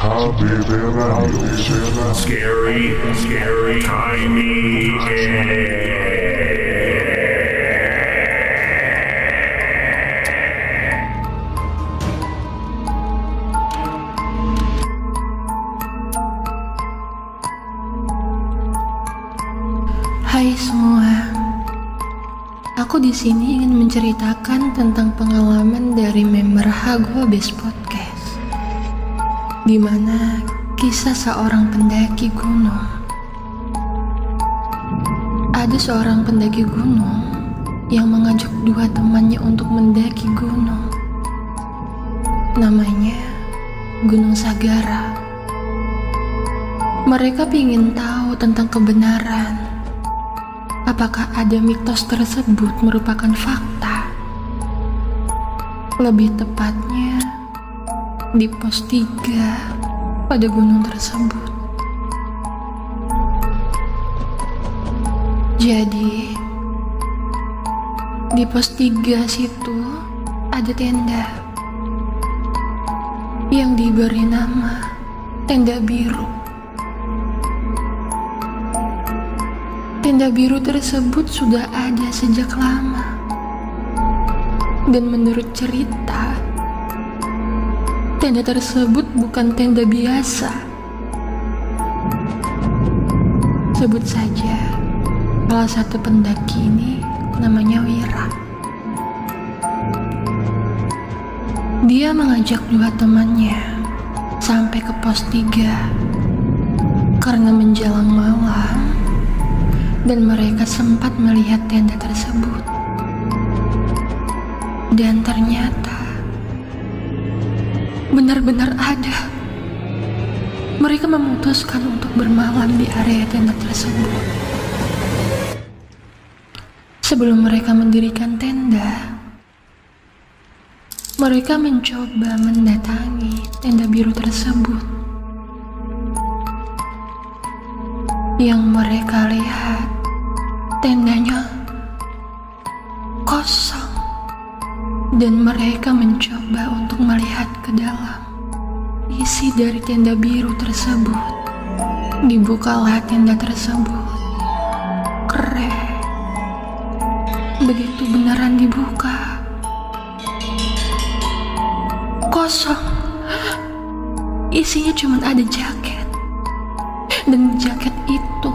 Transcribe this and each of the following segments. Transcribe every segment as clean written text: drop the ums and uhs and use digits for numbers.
HBB Radio. Scary, tiny, Hai semua, aku di sini ingin menceritakan tentang pengalaman dari member Hagobes Podcast, di mana kisah seorang pendaki gunung. Ada seorang pendaki gunung yang mengajak dua temannya untuk mendaki gunung. Namanya Gunung Sagara. Mereka ingin tahu tentang kebenaran. Apakah ada mitos tersebut merupakan fakta? Lebih tepatnya, di pos 3 pada gunung tersebut. Jadi, di pos 3 situ ada tenda yang diberi nama Tenda Biru. Tenda biru tersebut sudah ada sejak lama. Dan menurut cerita, tenda tersebut bukan tenda biasa. Sebut saja salah satu pendaki ini namanya Wira. Dia mengajak dua temannya sampai ke pos 3 karena menjelang malam dan mereka sempat melihat tenda tersebut. Dan ternyata benar-benar ada. Mereka memutuskan untuk bermalam di area tenda tersebut. Sebelum mereka mendirikan tenda, mereka mencoba mendatangi tenda biru tersebut. Yang mereka lihat, tendanya kosong, dan mereka mencoba untuk melihat ke dalam isi dari tenda biru tersebut. Dibukalah tenda tersebut. Keren. Begitu beneran dibuka, kosong. Isinya cuma ada jaket, dan di jaket itu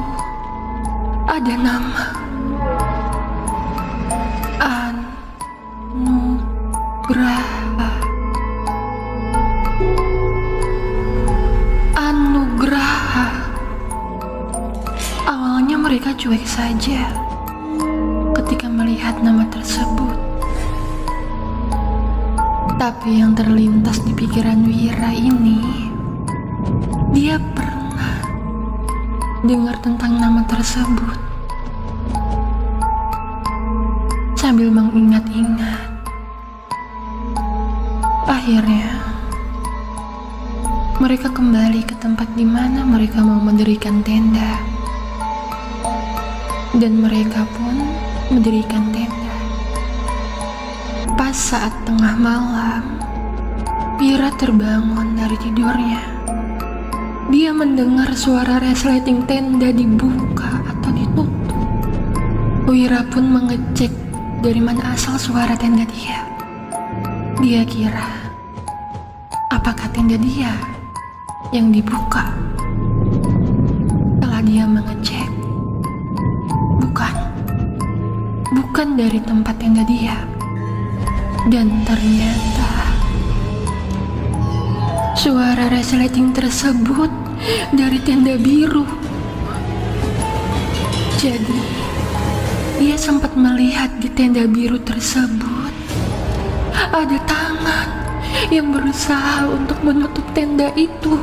ada nama Anugraha. Awalnya mereka cuek saja ketika melihat nama tersebut. Tapi yang terlintas di pikiran Wira ini, dia pernah dengar tentang nama tersebut. Sambil mengingat-ingat, akhirnya mereka kembali ke tempat di mana mereka mau mendirikan tenda. Dan mereka pun mendirikan tenda. Pas saat tengah malam, Wira terbangun dari tidurnya. Dia mendengar suara resleting tenda dibuka atau ditutup. Wira pun mengecek dari mana asal suara tenda dia. Dia kira, apakah tenda dia yang dibuka? Setelah dia mengecek, bukan dari tempat tenda dia. Dan ternyata suara resleting tersebut dari tenda biru. Jadi dia sempat melihat di tenda biru tersebut ada tangan yang berusaha untuk menutup tenda itu.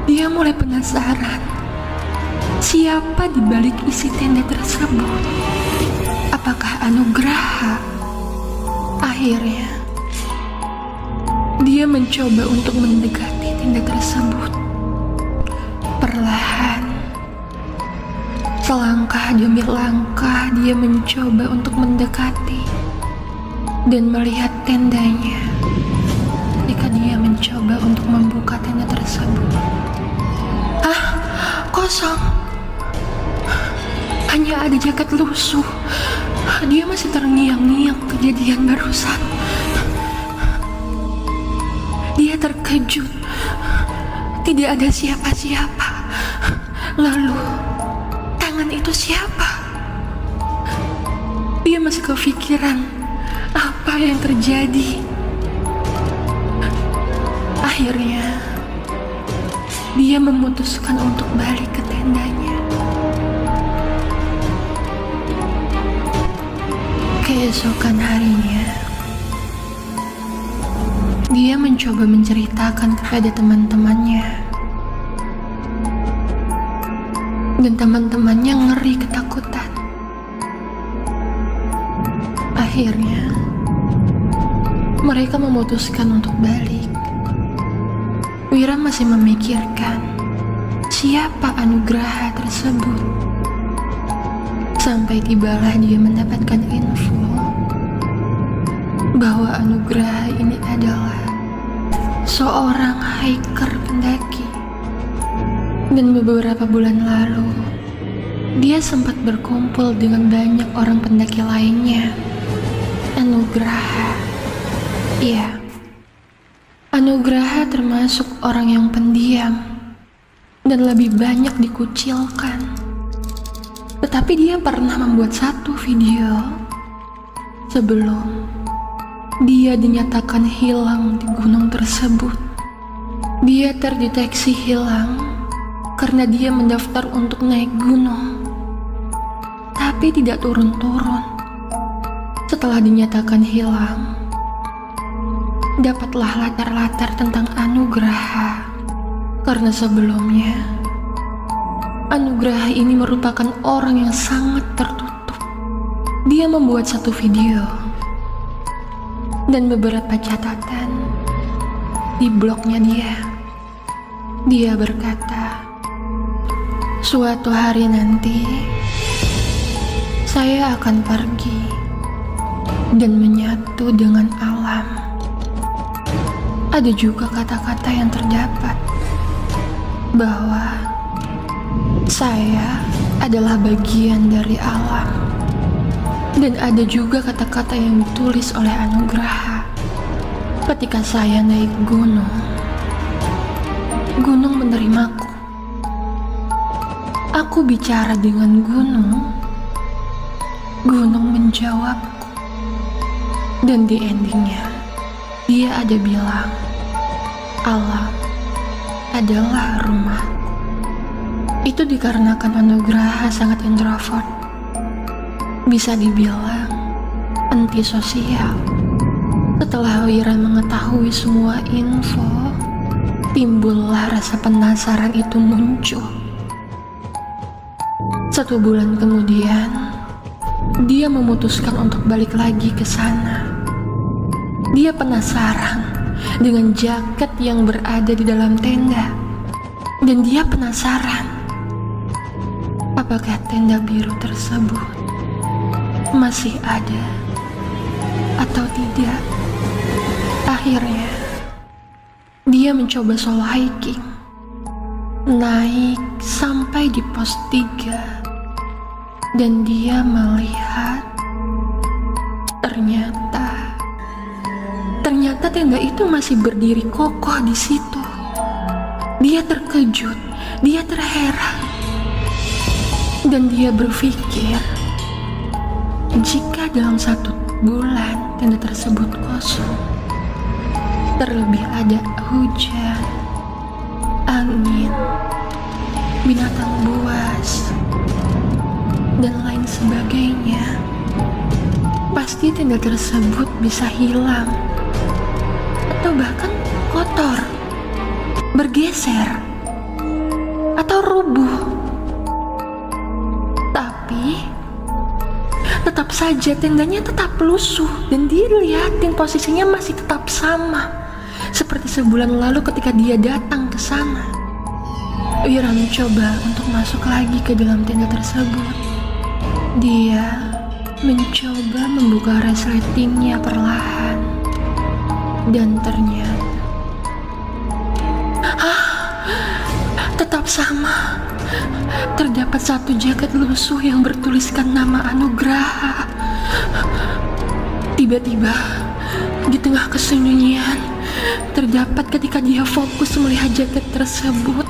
Dia mulai penasaran, siapa di balik isi tenda tersebut? Apakah Anugraha? Akhirnya dia mencoba untuk mendekati tenda tersebut. Perlahan, selangkah demi langkah dia mencoba untuk mendekati dan melihat tendanya. ketika dia mencoba untuk membuka tenda tersebut. Kosong. Hanya ada jaket lusuh. Dia masih terngiang-ngiang kejadian barusan. Dia terkejut. Tidak ada siapa-siapa. Lalu, tangan itu siapa? Dia masih kepikiran apa yang terjadi. Akhirnya, dia memutuskan untuk balik ke tendanya. Keesokan harinya, dia mencoba menceritakan kepada teman-temannya. Dan teman-temannya ngeri ketakutan. Akhirnya, mereka memutuskan untuk balik. Wira masih memikirkan siapa Anugraha tersebut. Sampai tibalah dia mendapatkan info bahwa Anugraha ini adalah seorang hiker pendaki. Dan beberapa bulan lalu, dia sempat berkumpul dengan banyak orang pendaki lainnya. Anugraha, iya, Anugraha termasuk orang yang pendiam dan lebih banyak dikucilkan. Tetapi dia pernah membuat satu video sebelum dia dinyatakan hilang di gunung tersebut. Dia terdeteksi hilang karena dia mendaftar untuk naik gunung, tapi tidak turun-turun. Setelah dinyatakan hilang, dapatlah latar-latar tentang Anugraha. Karena sebelumnya, Anugraha ini merupakan orang yang sangat tertutup. Dia membuat satu video dan beberapa catatan di blognya dia. Dia berkata, "Suatu hari nanti, saya akan pergi dan menyatu dengan alam." Ada juga kata-kata yang terdapat bahwa saya adalah bagian dari alam. Dan ada juga kata-kata yang ditulis oleh Anugraha. Ketika saya naik gunung, gunung menerimaku. Aku bicara dengan gunung, gunung menjawabku. Dan di endingnya, dia ada bilang, alam adalah rumahku. Itu dikarenakan Anugraha sangat introvert. Bisa dibilang antisosial. Setelah Wira mengetahui semua info, timbullah rasa penasaran itu muncul. 1 bulan kemudian, dia memutuskan untuk balik lagi ke sana. Dia penasaran dengan jaket yang berada di dalam tenda. Dan dia penasaran apakah tenda biru tersebut masih ada atau tidak. Akhirnya, dia mencoba solo hiking, naik sampai di pos 3, dan dia melihat ternyata tenda itu masih berdiri kokoh di situ. Dia terkejut, dia terheran, dan dia berpikir, jika dalam 1 bulan tenda tersebut kosong, terlebih ada hujan, angin, binatang buas, dan lain sebagainya, pasti tenda tersebut bisa hilang atau bahkan kotor, bergeser, atau rubuh. Tapi tetap saja tendanya tetap lusuh dan dia liatin posisinya masih tetap sama seperti sebulan lalu ketika dia datang ke sana. Wira mencoba untuk masuk lagi ke dalam tenda tersebut. Dia mencoba membuka resletingnya perlahan, dan ternyata tetap sama. Terdapat satu jaket lusuh yang bertuliskan nama Anugraha. Tiba-tiba, di tengah kesunyian, terdapat ketika dia fokus melihat jaket tersebut,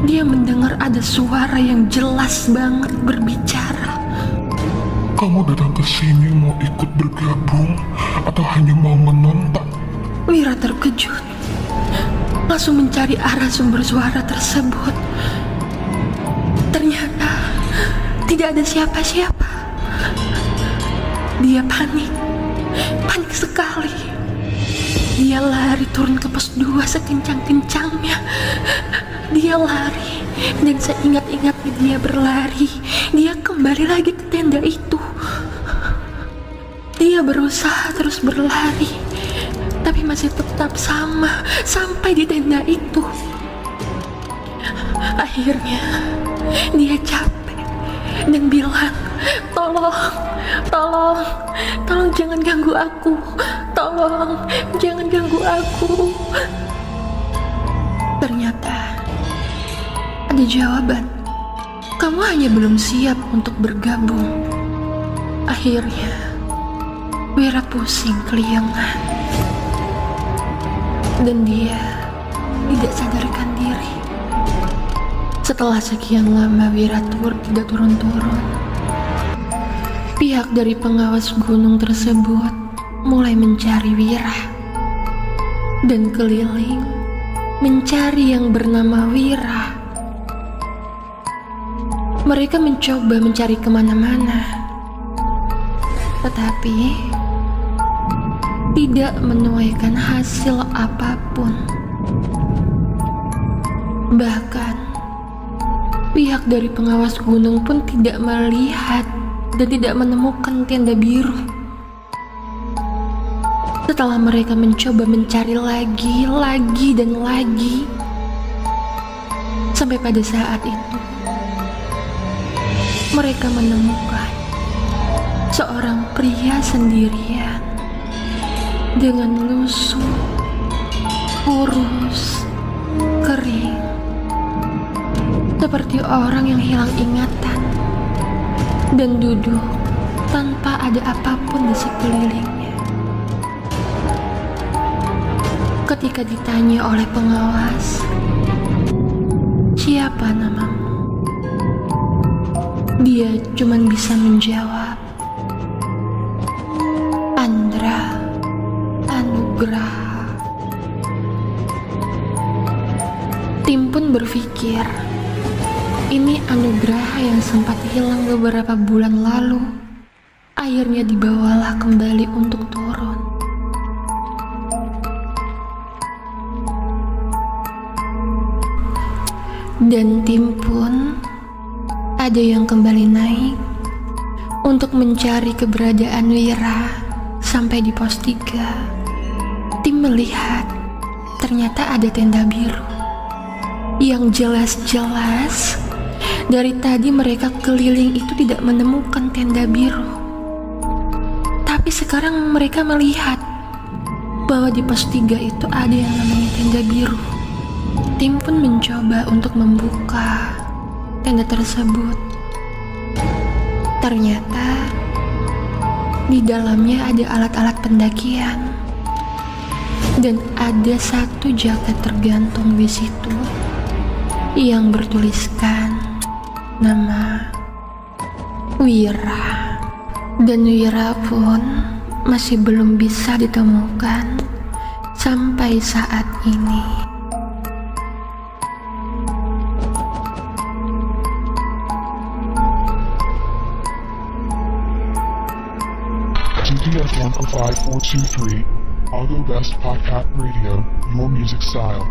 dia mendengar ada suara yang jelas banget berbicara. Kamu datang ke sini mau ikut bergabung atau hanya mau menonton? Wira terkejut, langsung mencari arah sumber suara tersebut. Ternyata tidak ada siapa-siapa. Dia panik sekali. Dia lari turun ke pos 2 sekencang-kencangnya. Dia lari, dan seingat-ingatnya dia berlari, dia kembali lagi ke tenda itu. Dia berusaha terus berlari, tapi masih tetap sama sampai di tenda itu. Akhirnya dia capek dan bilang, Tolong jangan ganggu aku. Tolong jangan ganggu aku. Ternyata ada jawaban. Kamu hanya belum siap untuk bergabung. Akhirnya Wira pusing keliangan, dan dia tidak sadarkan diri. Setelah sekian lama Wira tidak turun-turun, pihak dari pengawas gunung tersebut mulai mencari Wira dan keliling mencari yang bernama Wira. Mereka mencoba mencari kemana-mana, tetapi tidak menuaikan hasil apapun. Bahkan pihak dari pengawas gunung pun tidak melihat dan tidak menemukan tenda biru. Setelah mereka mencoba mencari lagi dan lagi, sampai pada saat itu mereka menemukan seorang pria sendirian dengan lusuh, kurus, kering, seperti orang yang hilang ingatan, dan duduk tanpa ada apapun di sekelilingnya. Ketika ditanya oleh pengawas, "Siapa namamu?" Dia cuma bisa menjawab, "Andra Anugraha." Tim pun berpikir, ini Anugraha yang sempat hilang beberapa bulan lalu. Akhirnya dibawalah kembali untuk turun. Dan tim pun ada yang kembali naik untuk mencari keberadaan Wira sampai di pos 3. Tim melihat ternyata ada tenda biru yang jelas-jelas dari tadi mereka keliling itu tidak menemukan tenda biru. Tapi sekarang mereka melihat bahwa di pos 3 itu ada yang namanya tenda biru. Tim pun mencoba untuk membuka tenda tersebut. Ternyata di dalamnya ada alat-alat pendakian dan ada satu jaket tergantung di situ yang bertuliskan nama Wira. Dan Wira pun masih belum bisa ditemukan sampai saat ini. TTF 105423, Audio Best Podcast Radio, your music style.